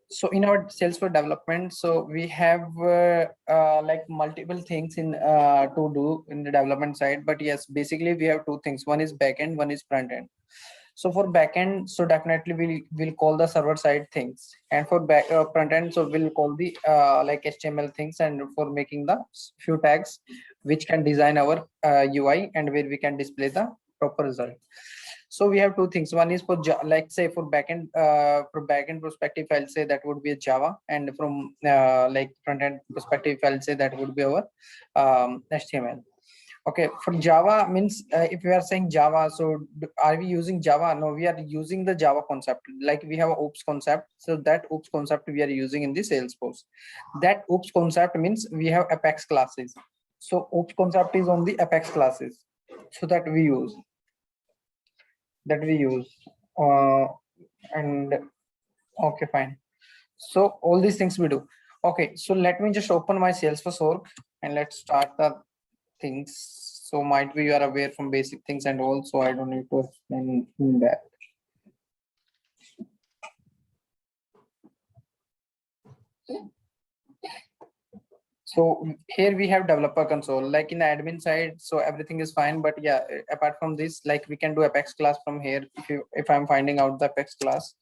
So in our Salesforce development, so we have like multiple things in to do in the development side. But yes, basically we have two things. One is backend, one is front end. So for backend, so definitely we'll call the server side things, and for back front end, so we'll call the like HTML things, and for making the few tags which can design our UI and where we can display the proper result. So we have two things. One is for like say for backend perspective, I'll say that would be a Java, and from like front end perspective, I'll say that would be our HTML. Okay, for Java means if we are saying Java, so are we using Java? No, we are using the Java concept. Like we have a OOPS concept. So that OOPS concept we are using in the Salesforce. That OOPS concept means we have Apex classes. So OOPS concept is on the Apex classes. So that we use. And okay, fine. So all these things we do. Okay, so let me just open my Salesforce org and let's start the things. So might be you are aware from basic things, and also I don't need to explain that. So here we have developer console, like in the admin side, so everything is fine. But yeah, apart from this, like we can do Apex class from here. If I'm finding out the Apex class,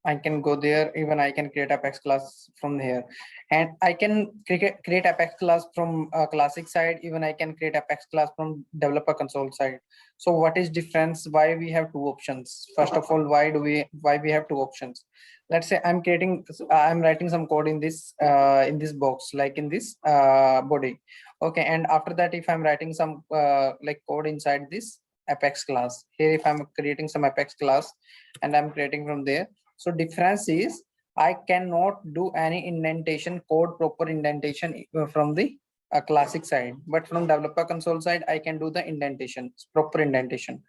I can go there. Even I can create Apex class from here, and I can create Apex class from classic side. Even I can create Apex class from developer console side. So what is difference? Why we have two options? First of all, why we have two options? Let's say I'm writing some code in this box, like in this body. Okay, and after that, if I'm writing some like code inside this Apex class here, if I'm creating some Apex class and I'm creating from there. So difference is I cannot do any indentation code, proper indentation from the classic side, but from developer console side, I can do the indentation, proper indentation.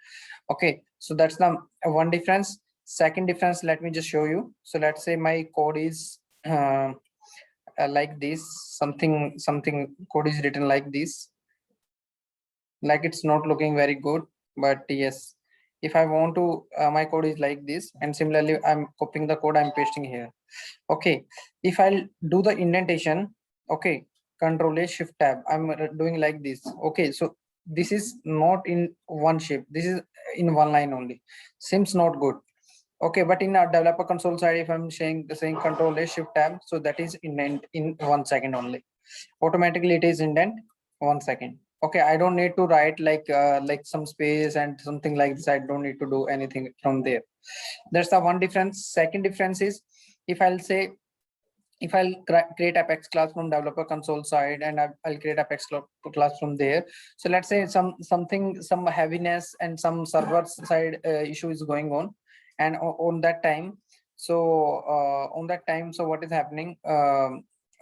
Okay, so that's the one difference. Second difference, let me just show you. So let's say my code is like this, something code is written like this. Like it's not looking very good, but yes, if I want to my code is like this, and similarly I'm copying the code, I'm pasting here. Okay, if I'll do the indentation, okay, Control A Shift Tab, I'm doing like this. Okay, so this is not in one shape, this is in one line only, seems not good. Okay, but in our developer console side, if I'm saying Control A Shift Tab, so that is indent in 1 second only. Automatically it is indent 1 second. Okay, I don't need to write like some space and something like this. I don't need to do anything from there. That's the one difference. Second difference is if I'll create Apex class from developer console side, and I'll create Apex class from there. So let's say some heaviness and some server side issue is going on, and on that time, so so what is happening?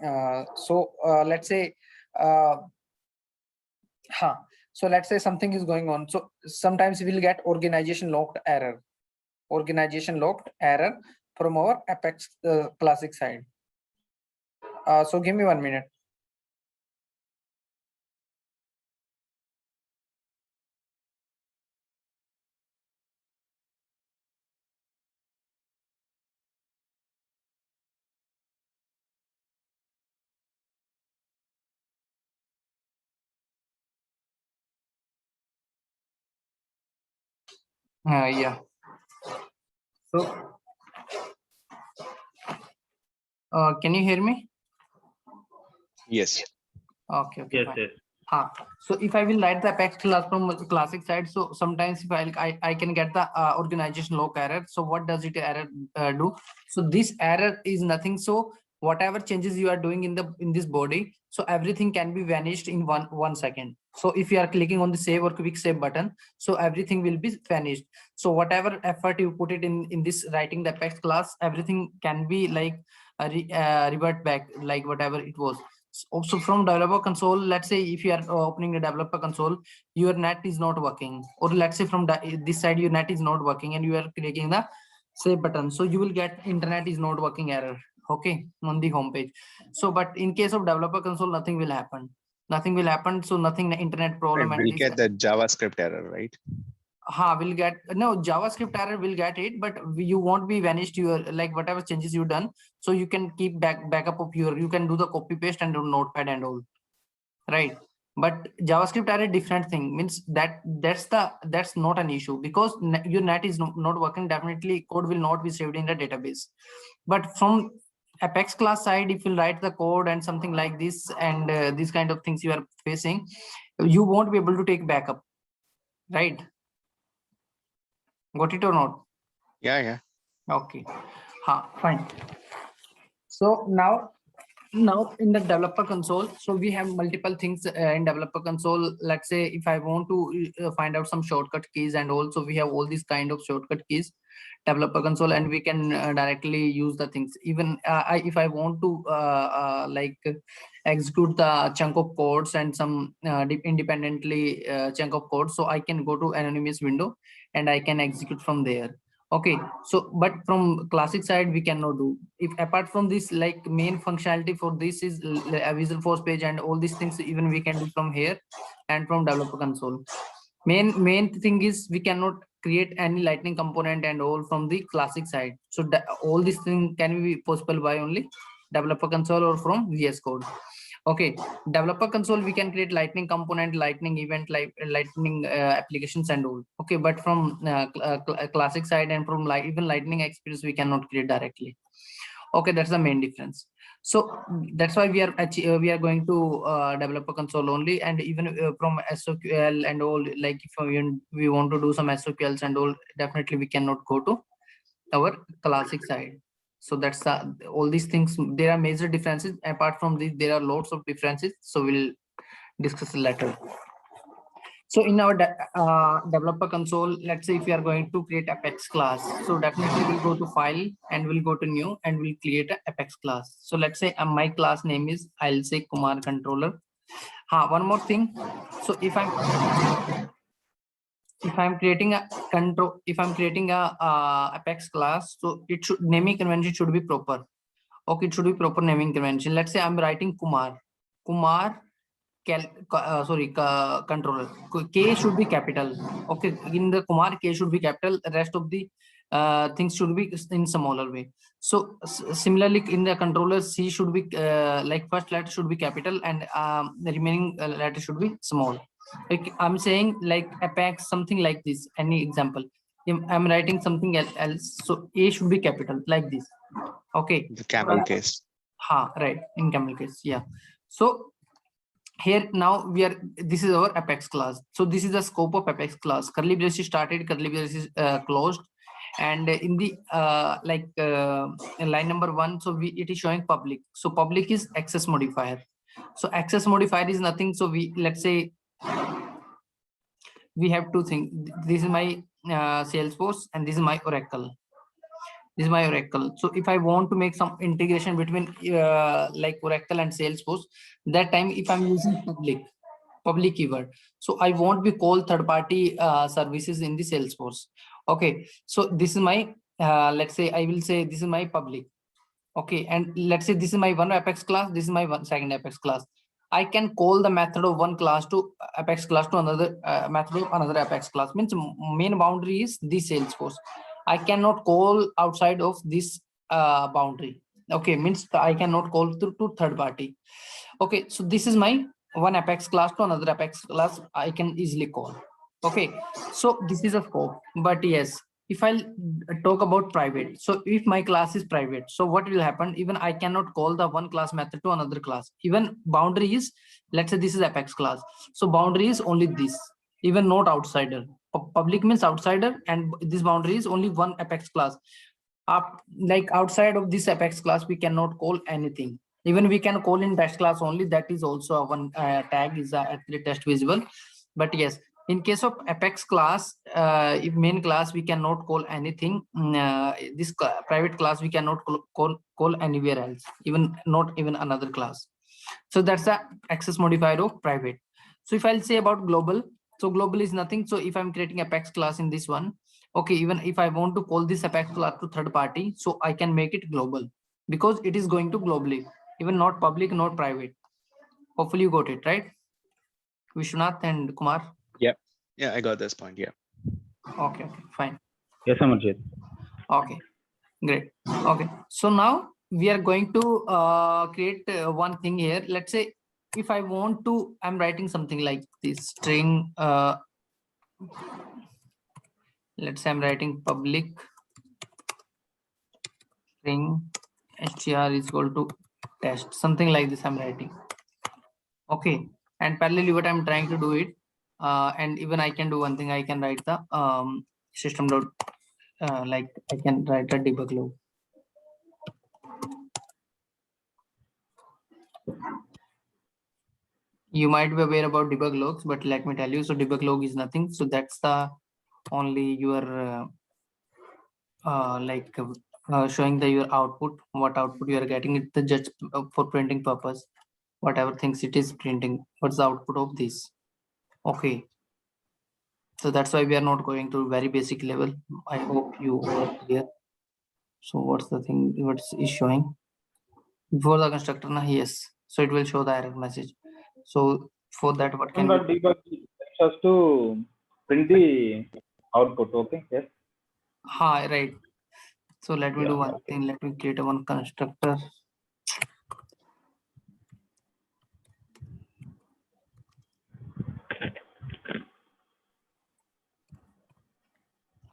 Let's say so let's say something is going on. So sometimes we'll get organization locked error from our Apex classic side. So give me 1 minute. Yeah. So can you hear me? Yes. Okay. Yes, fine. yes. So if I will write the Apex class from the classic side, so sometimes if I can get the organization lock error. So what does it error do? So this error is nothing. So whatever changes you are doing in this body, so everything can be vanished in one second. So if you are clicking on the save or quick save button, so everything will be vanished. So whatever effort you put it in this writing the Apex class, everything can be like revert back like whatever it was. So from developer console, let's say if you are opening the developer console, your net is not working, or let's say from this side your net is not working and you are clicking the save button, so you will get internet is not working error, okay, on the home page. So but in case of developer console, nothing will happen. So nothing internet problem. We'll get the JavaScript error, right? will get, no, JavaScript error will get it, but you won't be vanished your, like whatever changes you done. So you can keep backup of your, you can do the copy paste and do notepad and all, right? But JavaScript error different thing, means that's not an issue, because your net is not working, definitely code will not be saved in the database. But from Apex class side, if you write the code and something like this, and these kind of things you are facing, you won't be able to take backup, right? Got it or not? Yeah. Okay. Fine. So now in the developer console, so we have multiple things in developer console. Let's say if I want to find out some shortcut keys, and also we have all these kind of shortcut keys developer console, and we can directly use the things. Even if I want to like execute the chunk of codes and some independently chunk of code, so I can go to anonymous window and I can execute from there. Okay, so but from classic side we cannot do. If apart from this, like main functionality for this is a Visualforce page and all these things, even we can do from here and from developer console. Main thing is we cannot create any lightning component and all from the classic side. So all these things can be possible by only developer console or from VS Code. Okay, developer console we can create lightning component, lightning event, like lightning applications and all. Okay, but from classic side and from even lightning experience we cannot create directly. Okay, that's the main difference. So that's why we are going to developer console only, and even from SOQL and all, like if we want to do some SOQLs and all, definitely we cannot go to our classic side. So that's all these things, there are major differences. Apart from this, there are lots of differences, so we'll discuss later. So in our developer console, let's say if we are going to create Apex class, so definitely we'll go to file and we'll go to new and we'll create an Apex class. So let's say my class name is, I'll say Kumar controller. One more thing. So if I'm creating a control, if I'm creating a Apex class, so it should, naming convention should be proper. Okay, it should be proper naming convention. Let's say I'm writing Kumar controller. K should be capital. Okay, in the Kumar, K should be capital. Rest of the things should be in smaller way. So similarly, in the controller, C should be like first letter should be capital, and the remaining letter should be small. Like I'm saying, like Apex, something like this. Any example? If I'm writing something else, so A should be capital, like this. Okay. The camel case. Right, in camel case, yeah. So here now this is our Apex class. So this is the scope of Apex class. Curly braces started, curly braces closed, and in the in line number 1, so it is showing public. So public is access modifier. So access modifier is nothing. So let's say we have two things. This is my Salesforce and this is my Oracle. This is my Oracle. So if I want to make some integration between like Oracle and Salesforce, that time if I'm using public keyword, so I won't be call third-party services in the Salesforce. Okay, so this is my let's say I will say this is my public. Okay, and let's say this is my one Apex class, this is my second Apex class. I can call the method of one class to Apex class to another method of another Apex class. Means main boundary is this Salesforce. I cannot call outside of this boundary. Okay, means I cannot call to third party. Okay, so this is my one Apex class to another Apex class I can easily call. Okay, so this is a scope. But yes, if I talk about private, so if my class is private, so what will happen? Even I cannot call the one class method to another class. Even boundary is, let's say this is Apex class, so boundary is only this, even not outsider. Public means outsider, and this boundary is only one Apex class. Like outside of this Apex class we cannot call anything. Even we can call in test class only, that is also a one tag is actually test visible. But yes, in case of Apex class, if main class we cannot call anything, this private class we cannot call anywhere else, even not even another class. So that's the access modifier of private. So if I'll say about global, so global is nothing. So if I'm creating Apex class in this one, okay, even if I want to call this Apex class to third party, so I can make it global because it is going to globally, even not public, not private. Hopefully you got it, right? Vishwanath and Kumar. Yeah, I got this point. Yeah. Okay, fine. Yes, Amarjit. Okay, great. Okay, so now we are going to create one thing here. Let's say if I want to, I'm writing something like this string. Let's say I'm writing public string str is equal to test, something like this I'm writing. Okay, and parallelly what I'm trying to do it, and even I can do one thing. I can write the system dot like I can write a debug log. You might be aware about debug logs, but let me tell you, so debug log is nothing. So that's the only your showing the your output, what output you are getting. It's the just for printing purpose, whatever things it is printing. What's the output of this? Okay, so that's why we are not going to very basic level. I hope you are clear. So what's the thing? What's is showing before the constructor? Yes, so it will show the error message. So for that, what can But debug us to print the output. Okay. Yes. right. So let me do one thing. Let me create a one constructor.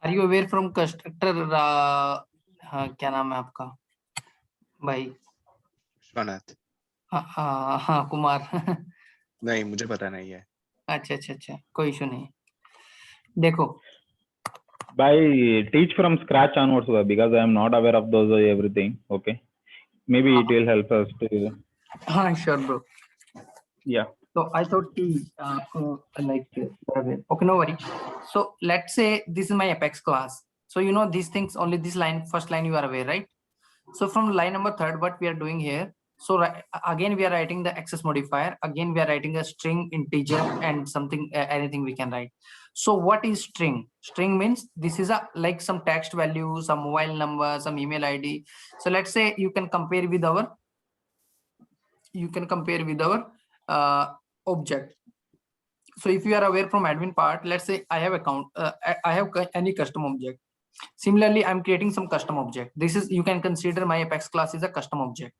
Are you aware from constructor? क्या नाम है आपका भाई? विश्वनाथ। हाँ कुमार. नहीं, मुझे पता नहीं है। अच्छा, कोई इशू नहीं. देखो, By teach from scratch onwards, because I am not aware of those everything. Okay, maybe it will help us to. sure bro. Yeah. So I thought okay, no worry. So let's say this is my Apex class. So you know these things, only this line, first line you are aware, right? So from line number 3, what we are doing here, so again we are writing the access modifier, again we are writing a string, integer, and something anything we can write. So what is string? String means this is a like some text value, some mobile number, some email ID. So let's say you can compare with our object. So if you are aware from admin part, let's say I have account, I have any custom object. Similarly, I'm creating some custom object. This is, you can consider my Apex class is a custom object.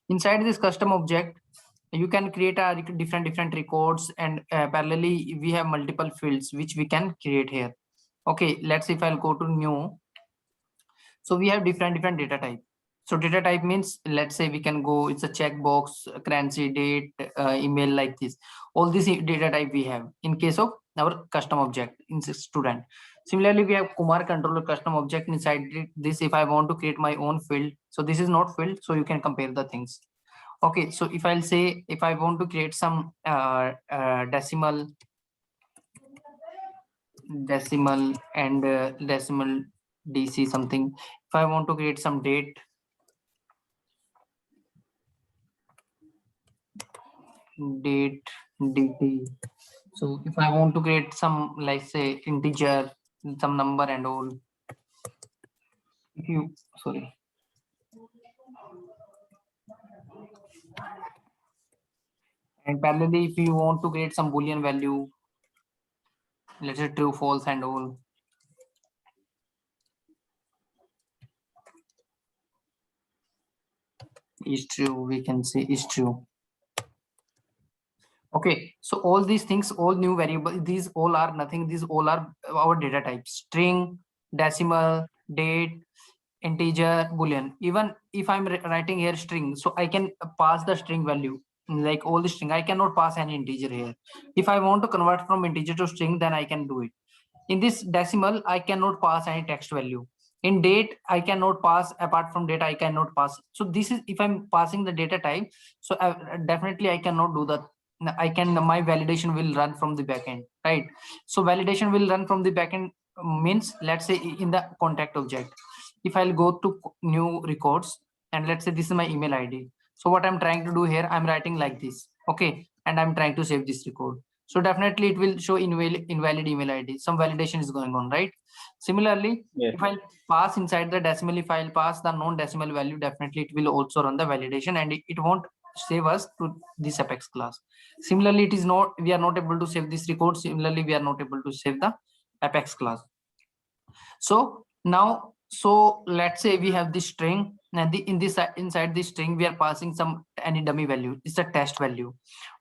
Inside this custom object, you can create a different records, and parallelly we have multiple fields which we can create here. Okay, let's say if I'll go to new, so we have different data type. So data type means, let's say we can go, it's a checkbox, currency, date, email, like this. All this data type we have in case of our custom object in student. Similarly, we have Kumar controller custom object. Inside this, if I want to create my own field, so this is not field, so you can compare the things. Okay, so if I'll say, if I want to create some decimal and decimal DC something, if I want to create some date, dt. So if I want to create some, like say integer, some number and all, if you sorry, and parallelly if you want to create some boolean value, let's say true, false and all, is true, we can say is true. Okay, so all these things, all new variable, these all are nothing, these all are our data types: string, decimal, date, integer, boolean. Even if I'm writing here string, so I can pass the string value, like all the string. I cannot pass any integer here. If I want to convert from integer to string, then I can do it. In this decimal, I cannot pass any text value. In date, I cannot pass, apart from date I cannot pass. So this is, if I'm passing the data type, so definitely I cannot do that. My validation will run from the backend, right? So validation will run from the backend means, let's say in the contact object, if I'll go to new records, and let's say this is my email ID. So what I'm trying to do here, I'm writing like this, okay, and I'm trying to save this record. So definitely it will show invalid email ID. Some validation is going on, right? Similarly, Yes. if I pass inside the decimal, if I'll pass the non-decimal value, definitely it will also run the validation, and it won't save us to this Apex class. Similarly, we are not able to save this record. Similarly, we are not able to save the Apex class. So now, so let's say we have this string, and inside this string we are passing some any dummy value. It's a test value.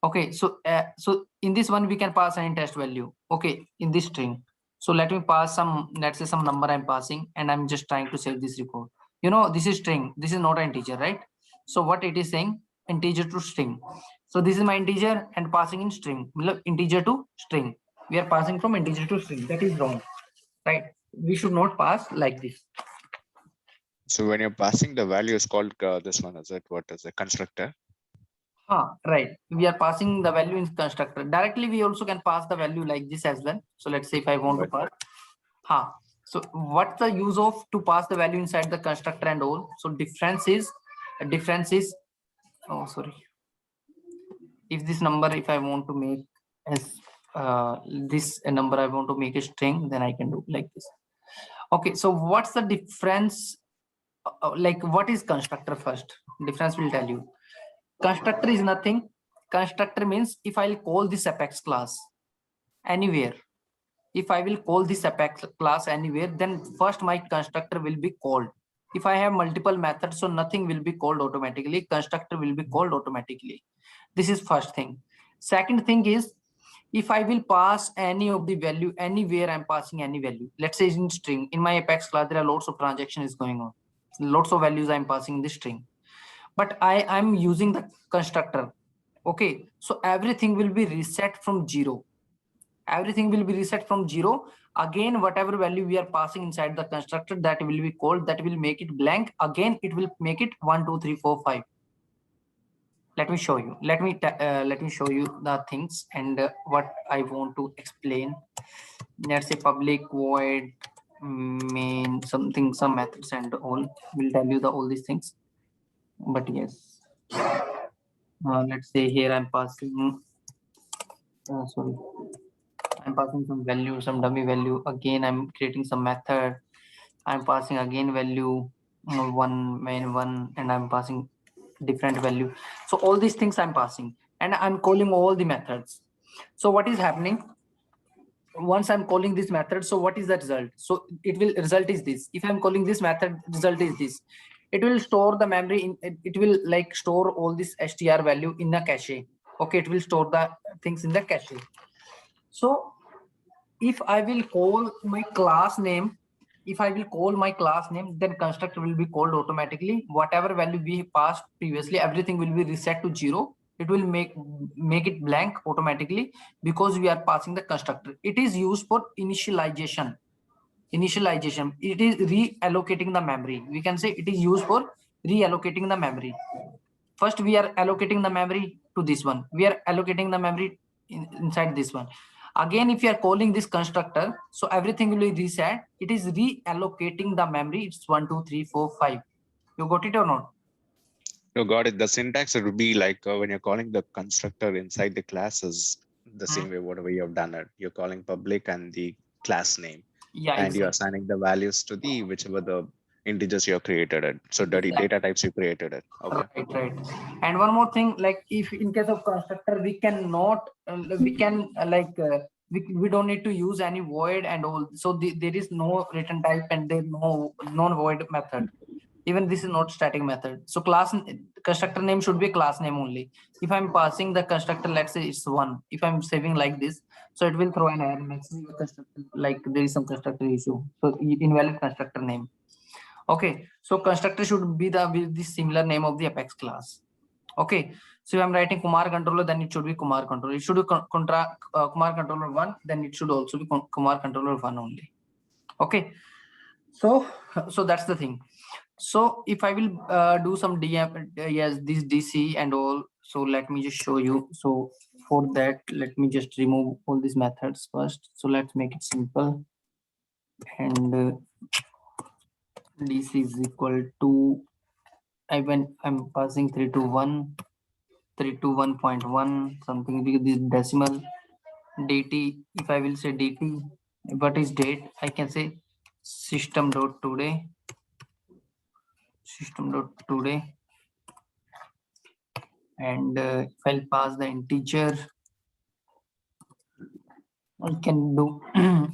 Okay, so so in this one we can pass any test value. Okay, in this string. So let me pass some, let's say some number I'm passing, and I'm just trying to save this record. You know, this is string. This is not an integer, right? So what it is saying, integer to string. So this is my integer and passing in string. Integer to string. We are passing from integer to string. That is wrong, right? We should not pass like this. So when you're passing the value is called this one, is it? What is a constructor? Right. We are passing the value in constructor. Directly, we also can pass the value like this as well. So let's say if I want to pass. So what's the use of to pass the value inside the constructor and all? So difference is, oh, sorry. If this number, if I want to make as this a number, I want to make a string, then I can do like this. Okay, so what's the difference? Like what is constructor first? Difference will tell you. Constructor is nothing. Constructor means if I'll call this Apex class anywhere, if I will call this Apex class anywhere, then first my constructor will be called. If I have multiple methods, so nothing will be called automatically. Constructor will be called automatically. This is first thing. Second thing is, if I will pass any of the value anywhere, I'm passing any value. Let's say in string, in my Apex class, there are lots of transactions going on. Lots of values I'm passing in the string. But I'm using the constructor. Okay, so everything will be reset from 0. Everything will be reset from 0. Again, whatever value we are passing inside the constructor, that will be called, that will make it blank. Again, it will make it 1, 2, 3, 4, 5. Let me show you. Let me show you the things and what I want to explain. Let's say public void main something, some methods and all will tell you the all these things. But yes, let's say here I'm passing. Sorry, I'm passing some value, some dummy value. Again, I'm creating some method. I'm passing again value 1 main 1, and I'm passing different value. So all these things I'm passing, and I'm calling all the methods. So what is happening? Once I'm calling this method, so what is the result? So it will result is this. If I'm calling this method, result is this. It will store the memory in, it will like store all this str value in the cache. Okay, it will store the things in the cache. So if I will call my class name, then constructor will be called automatically. Whatever value we passed previously, everything will be reset to 0. It will make it blank automatically because we are passing the constructor. It is used for initialization. It is reallocating the memory. We can say it is used for reallocating the memory. First, we are allocating the memory to this one. We are allocating the memory inside this one. Again, if you are calling this constructor, so everything will be reset. It is reallocating the memory. It's 1, 2, 3, 4, 5. You got it or not? You got it. The syntax, it would be like when you're calling the constructor inside the classes, the same way, whatever you have done it. You're calling public and the class name. Yeah, and exactly. you're assigning the values to the whichever the integers you have created it. So dirty data types you created it. Okay. Right. And one more thing, like if in case of constructor, we cannot, we don't need to use any void and all. So there is no return type and there no non-void method. Even this is not static method. So class constructor name should be class name only. If I'm passing the constructor, let's say it's 1. If I'm saving like this, so it will throw an error message constructor, like there is some constructor issue. So invalid constructor name. Okay, so constructor should be with the similar name of the Apex class. Okay, so if I'm writing Kumar controller, then it should be Kumar controller. It should be Kumar controller 1, then it should also be Kumar controller 1 only. Okay, so that's the thing. So if I will do some DM, yes, this DC and all. So let me just show you. So for that, let me just remove all these methods first. So let's make it simple. And DC is equal to, I'm passing 321.1 something because this decimal. DT, if I will say DT, what is date? I can say system.today. And if I'll pass the integer, I can do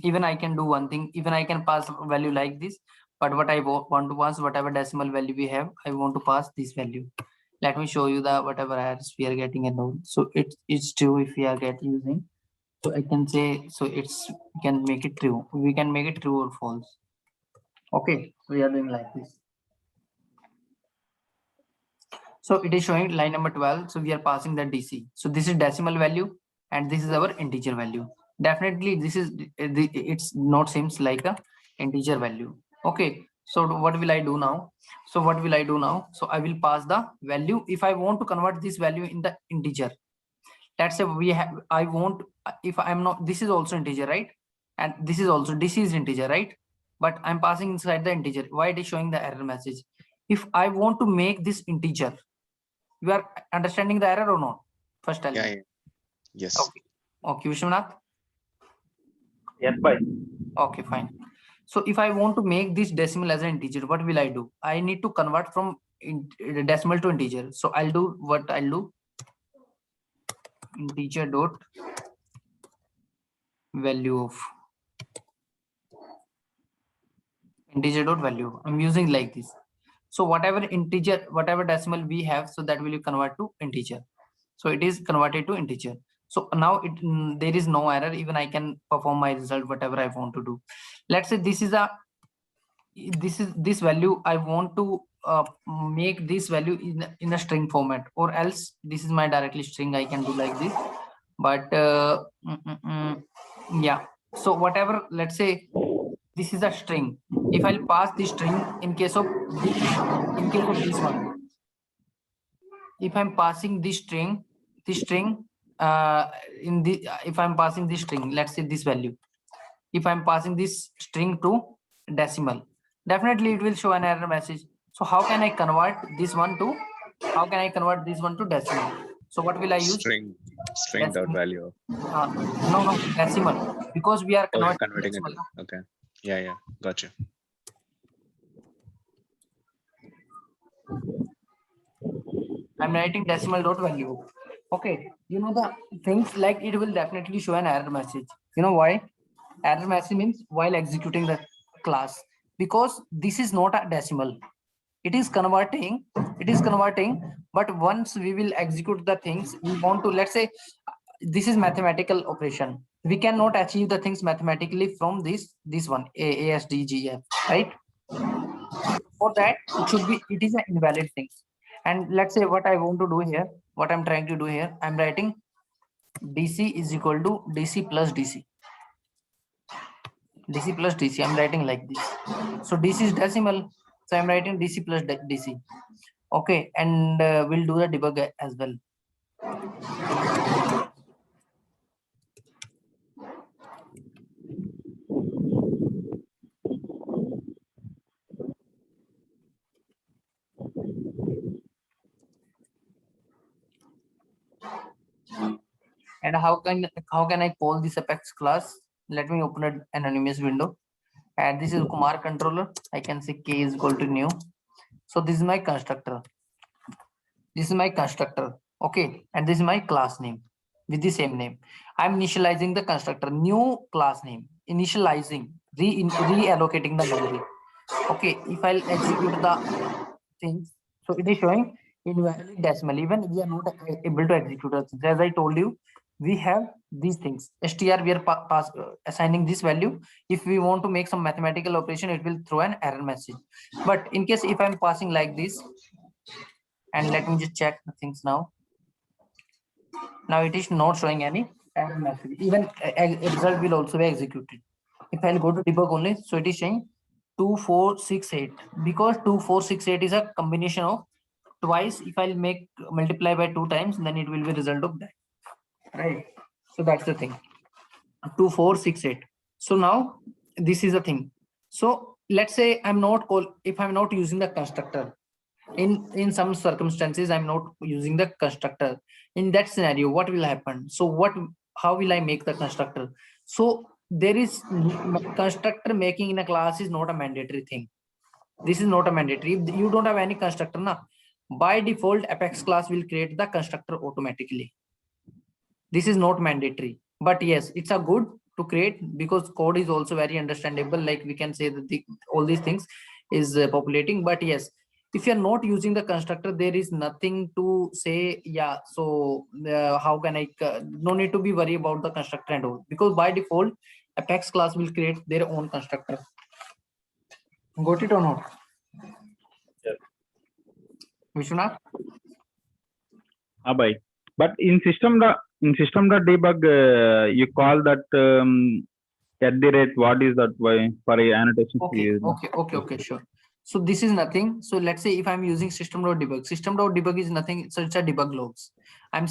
even I can do one thing. Even I can pass a value like this. But what I want to pass, whatever decimal value we have, I want to pass this value. Let me show you the whatever errors we are getting and all. So it's true if we are getting using. So I can say so it's we can make it true. We can make it true or false. Okay, we are doing like this. So it is showing line number 12. So we are passing the DC. So this is decimal value and this is our integer value. Definitely this is it's not seems like a integer value. Okay. So what will I do now? So what will I do now? So I will pass the value. If I want to convert this value in the integer, let's say we have, I want, if I'm not, this is also integer, right? And this is also, this is integer, right? But I'm passing inside the integer. Why it is showing the error message? If I want to make this integer, you are understanding the error or not? First tell Yeah, me. yeah. Yes. Okay. Okay, Vishwanath. Yes, bye. Okay, fine. So if I want to make this decimal as an integer, what will I do? I need to convert from decimal to integer. So I'll do what I'll do. Integer dot value of integer dot value. I'm using like this. So whatever integer, whatever decimal we have, so that will convert to integer. So it is converted to integer. So now there is no error. Even I can perform my result, whatever I want to do. Let's say this is this value. I want to make this value in a string format, or else this is my directly string. I can do like this. But yeah. So whatever, let's say this is a string. If I'll pass this string in case of this one, if I'm passing this string in the if I'm passing this string, let's say this value, if I'm passing this string to decimal, definitely it will show an error message. So how can I convert this one to decimal? So what will I use? String dot value. No, decimal, because we are Oh, converting converting it. decimal. Okay. Yeah, gotcha. I'm writing decimal dot value. Okay, you know the things like it will definitely show an error message. You know why? Error message means while executing the class, because this is not a decimal. It is converting, but once we will execute the things, we want to, let's say, this is mathematical operation. We cannot achieve the things mathematically from this one, A, S, D, G, F, right? For that, it is an invalid thing. And let's say what I want to do here, what I'm trying to do here, I'm writing DC is equal to DC plus DC. DC plus DC, I'm writing like this. So DC is decimal, so I'm writing DC plus DC. Okay, and we'll do the debug as well. And how can I call this Apex class? Let me open an anonymous window. And this is Kumar controller. I can say K is equal to new. So this is my constructor. Okay, and this is my class name with the same name. I'm initializing the constructor, new class name, initializing, reallocating the memory. Okay, if I'll execute the things, so it is showing invalid decimal. Even we are not able to execute it. As I told you, we have these things. str, we are assigning this value. If we want to make some mathematical operation, it will throw an error message. But in case if I'm passing like this, and let me just check the things now. Now it is not showing any error message. Even a result will also be executed. If I'll go to debug only, so it is saying 2468, because 2468 is a combination of twice. If I'll multiply by 2 times, then it will be result of that, right? So that's the thing, 2468. So now this is the thing. So let's say if I'm not using the constructor, in some circumstances I'm not using the constructor, in that scenario what will happen? So how will I make the constructor? So there is constructor making in a class is not a mandatory thing. This is not a mandatory. If you don't have any constructor, by default Apex class will create the constructor automatically. This is not mandatory, but yes, it's a good to create, because code is also very understandable. Like we can say that all these things is populating, but yes, if you're not using the constructor, there is nothing to say. Yeah, so how can I no need to be worried about the constructor and all, because by default Apex class will create their own constructor. Got it or not? Yes. Vishwanath? Bye. But in system.debug, you call that at the rate. What is that? Why for a annotation? Okay, sure. So this is nothing. So let's say if I'm using system.debug, system.debug is nothing. So it's a debug logs. I'm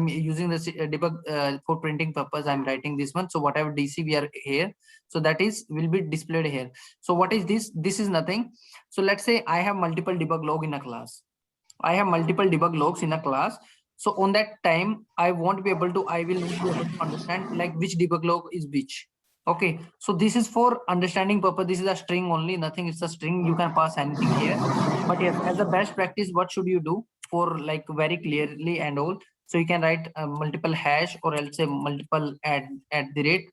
using the debug for printing purpose. I'm writing this one. So whatever DC we are here, so that is will be displayed here. So what is this? This is nothing. So let's say I have multiple debug log in a class. I have multiple debug logs in a class. So on that time, I won't be able to, I will not be able to understand like which debug log is which. Okay, so this is for understanding purpose. This is a string only, nothing. It's a string. You can pass anything here. But yes, as a best practice, what should you do for like very clearly and all? So you can write multiple hash or else say multiple at the rate.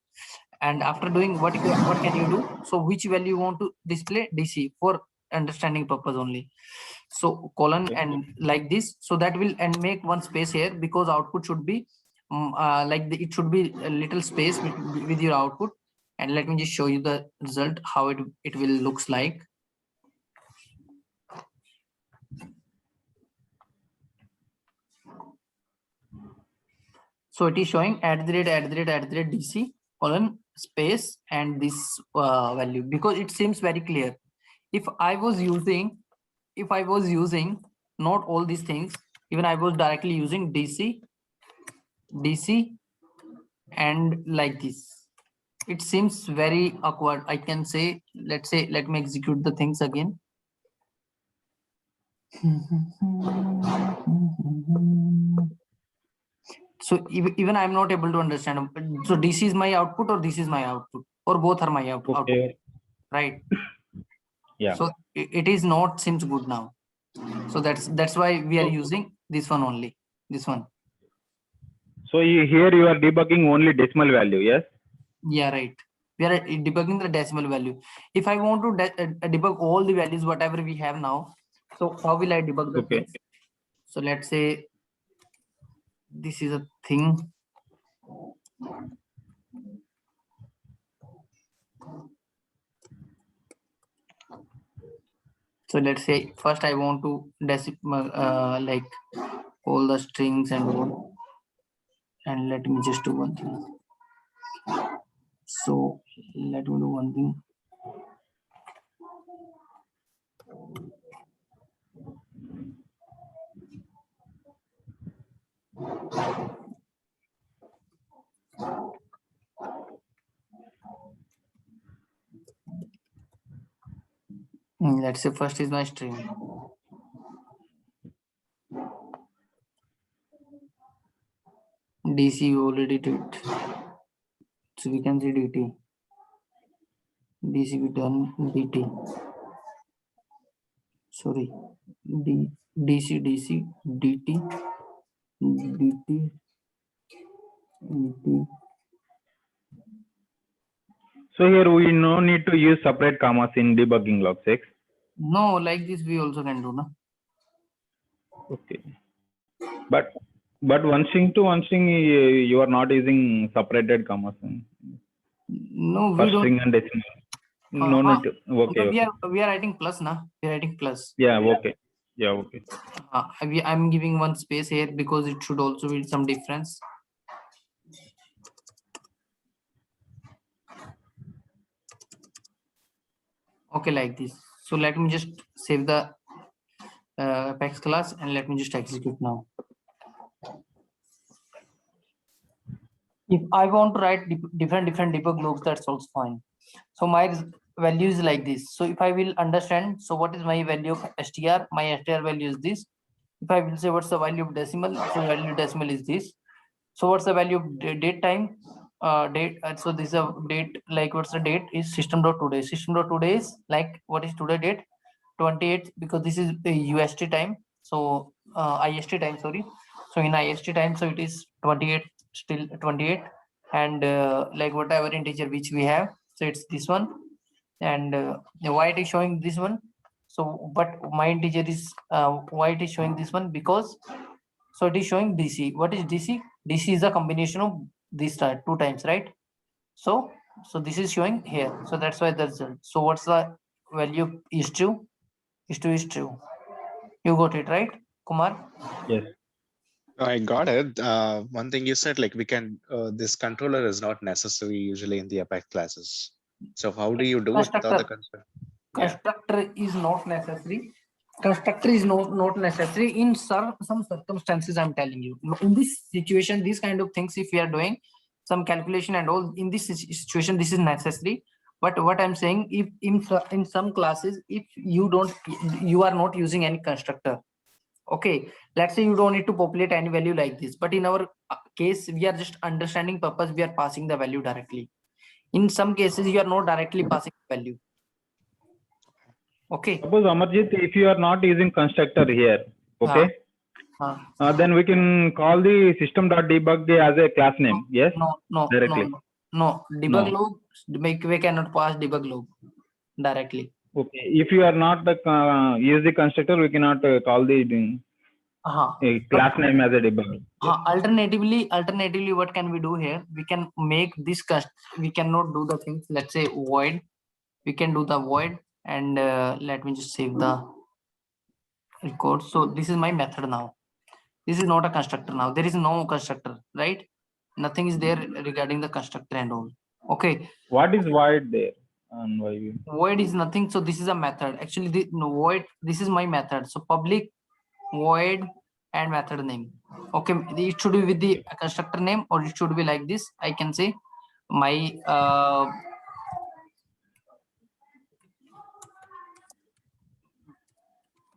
And after doing what can you do? So which value you want to display? DC for understanding purpose only. So colon and like this, so that will and make one space here, because output should be it should be a little space with your output. And let me just show you the result, how it will looks like. So it is showing at the rate DC colon space and this value, because it seems very clear. If I was using not all these things, even I was directly using DC and like this, it seems very awkward. I can say, let's say, let me execute the things again. So even I'm not able to understand. So DC is my output or this is my output, or both are my output, right? Yeah. So it is not seems good now. So that's why we are using this one only, this one. So here you are debugging only decimal value, yes? Yeah, right. We are debugging the decimal value. If I want to debug all the values, whatever we have now, so how will I debug the things? So let's say this is a thing. So let's say first I want to like all the strings and all. And let me just do one thing. So let me do one thing. Let's say first is my string. DC we already did. So we can see DT. DC we done DT. Sorry. DC DT. So here we no need to use separate commas in debugging log 6. No, like this we also can do, no? Okay. But one string to one string you are not using separated commas. No, we First don't. string and decimal. No need to. Okay. We are writing plus, na? We are writing plus. Yeah. Okay. Yeah. Okay. I'm giving one space here because it should also be some difference. Okay, like this. So let me just save the Apex class and let me just execute now. If I want to write different debug logs, that's also fine. So my value is like this. So if I will understand, so what is my value of str? My str value is this. If I will say what's the value of decimal, so value decimal is this. So what's the value of date time? So this is a date, like what's the date is system.today. System.today is like what is today date? 28th, because this is the UST time. So IST time, sorry. So in IST time, so it is 28th still 28, and like whatever integer which we have, so it's this one, and why it is showing this one. So but my integer is why it is showing this one, because so it is showing DC. What is DC? DC is a combination of these two times, right? So this is showing here, so that's why the result. So what's the value is true? Is true. You got it right, Kumar? Yes. I got it. One thing you said, like we can, this controller is not necessary usually in the Apex classes. So how do you do it without the constructor? Yeah. Constructor is not necessary. Constructor is not necessary in some circumstances. I'm telling you, in this situation, these kind of things, if we are doing some calculation and all, in this situation, this is necessary. But what I'm saying, if in some classes, if you are not using any constructor, okay, let's say you don't need to populate any value like this, but in our case, we are just understanding purpose, we are passing the value directly. In some cases, you are not directly passing value. Okay. Suppose Amarjit, if you are not using constructor here, okay, then we can call the system.debug as a class name. Yes. No. Directly. No. Debug log. We cannot pass debug log directly. Okay. If you are not use the constructor, we cannot call the class name as a debug. Alternatively, what can we do here? We can make this we cannot do the things. Let's say void. We can do the void, and let me just save the record. So this is my method now. This is not a constructor now. There is no constructor, right? Nothing is there regarding the constructor and all. Okay. What is void there? And why? Void is nothing. So this is a method. Actually, void. This is my method. So public void and method name. Okay, it should be with the constructor name, or it should be like this. I can say my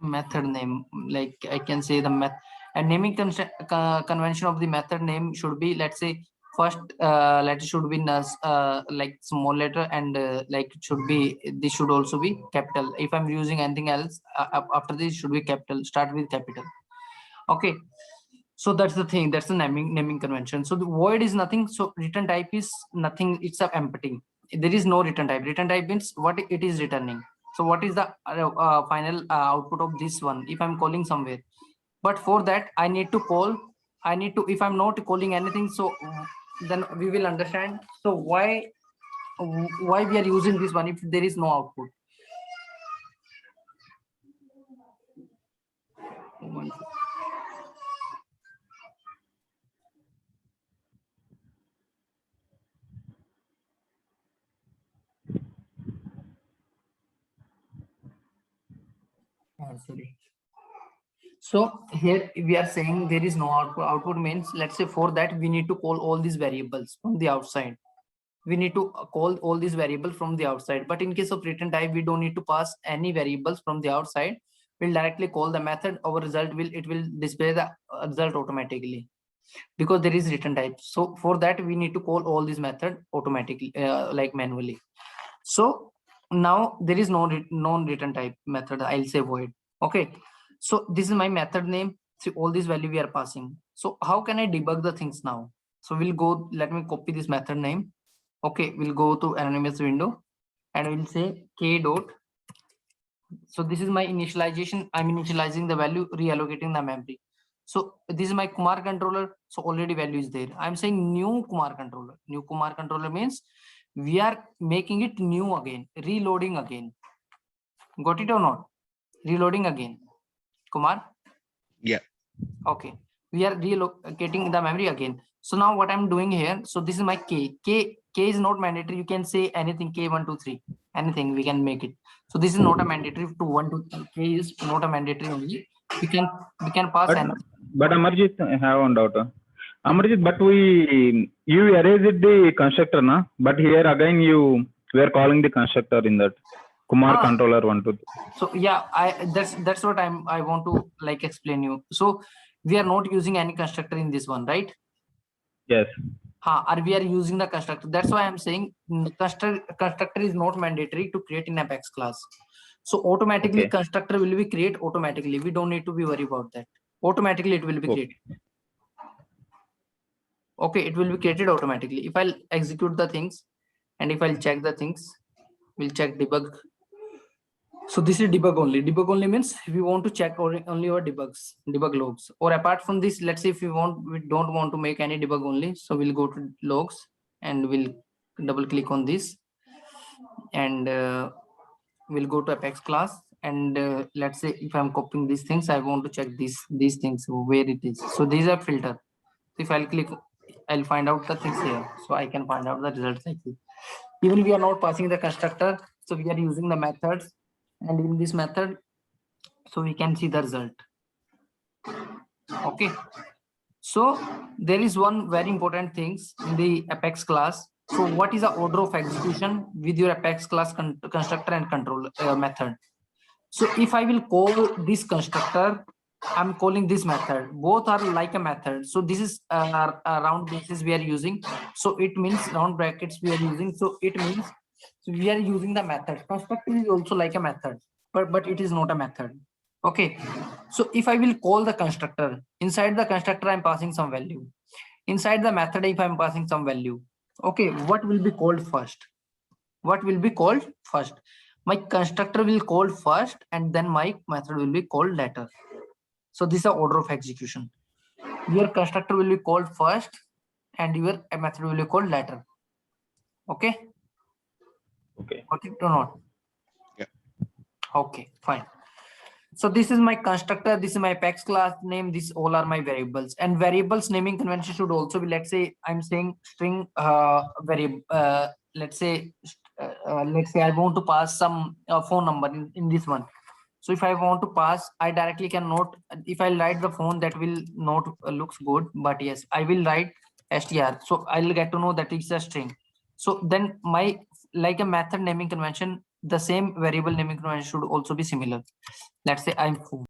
method name, like I can say the method and naming convention of the method name should be, let's say, first letter should be like small letter, and like it should be, this should also be capital. If I'm using anything else after this, should be capital, start with capital. Okay, so that's the thing, that's the naming convention. So the void is nothing, so return type is nothing, it's a empty. There is no return type. Return type means what it is returning. So what is the final output of this one if I'm calling somewhere? But for that, I need to, if I'm not calling anything, so then we will understand. So why we are using this one if there is no output? Sorry. So here we are saying there is no output. Output means, let's say, for that we need to call all these variables from the outside. We need to call all these variables from the outside. But in case of return type, we don't need to pass any variables from the outside. We'll directly call the method. Our result will display the result automatically, because there is return type. So for that, we need to call all these method automatically, like manually. So now there is no non-return type method. I'll say void. Okay. So this is my method name. See, all this value we are passing. So how can I debug the things now? So we'll go, let me copy this method name. Okay, we'll go to anonymous window and we'll say k dot. So this is my initialization. I'm initializing the value, reallocating the memory. So this is my Kumar controller. So already value is there. I'm saying new Kumar controller. New Kumar controller means we are making it new again, reloading again. Got it or not? Reloading again. Kumar? Yeah. Okay. We are relocating the memory again. So now what I'm doing here, so this is my K. K is not mandatory. You can say anything, K1, 2, 3. Anything, we can make it. So this is not a mandatory. 2, 1, 2, 3. K is not a mandatory only. We can pass anything. But Amarjit, I have one doubt. Amarjit, but you erased the constructor, na? But here again we are calling the constructor in that Kumar controller 1, 2, 3. So yeah, that's what I want to like explain you. So we are not using any constructor in this one, right? Yes. Or we are using the constructor. That's why I'm saying constructor is not mandatory to create in Apex class. So automatically constructor will be created automatically. We don't need to be worried about that. Automatically it will be created. Okay, it will be created automatically. If I'll execute the things and if I'll check the things, we'll check debug. So this is debug only. Debug only means we want to check only our debug logs. Or apart from this, let's say if we don't want to make any debug only, so we'll go to logs and we'll double click on this, and we'll go to Apex class, and let's say if I'm copying these things, I want to check these things where it is. So these are filter. If I'll click, I'll find out the things here, so I can find out the results like this. Even we are not passing the constructor, so we are using the methods, and in this method, so we can see the result. Okay, so there is one very important things in the Apex class. So what is the order of execution with your Apex class constructor and control method? So if I will call this constructor, I'm calling this method. Both are like a method. So this is a round braces we are using. So it means round brackets we are using. So it means we are using the method. Constructor is also like a method, but it is not a method. Okay. So if I will call the constructor, inside the constructor, I'm passing some value. Inside the method, if I'm passing some value, okay, what will be called first? What will be called first? My constructor will call first, and then my method will be called later. So this is the order of execution. Your constructor will be called first, and your method will be called later. Okay. Okay. Got it or not? Yeah. Okay, fine. So this is my constructor, this is my Apex class name, these all are my variables, and variables naming convention should also be, let's say I'm saying string variable, let's say I want to pass some phone number in this one. So if I want to pass, I directly cannot, if I write the phone, that will not looks good, but yes, I will write str, so I'll get to know that it's a string. So then my, like a method naming convention, the same variable naming convention should also be similar. Let's say I'm phone.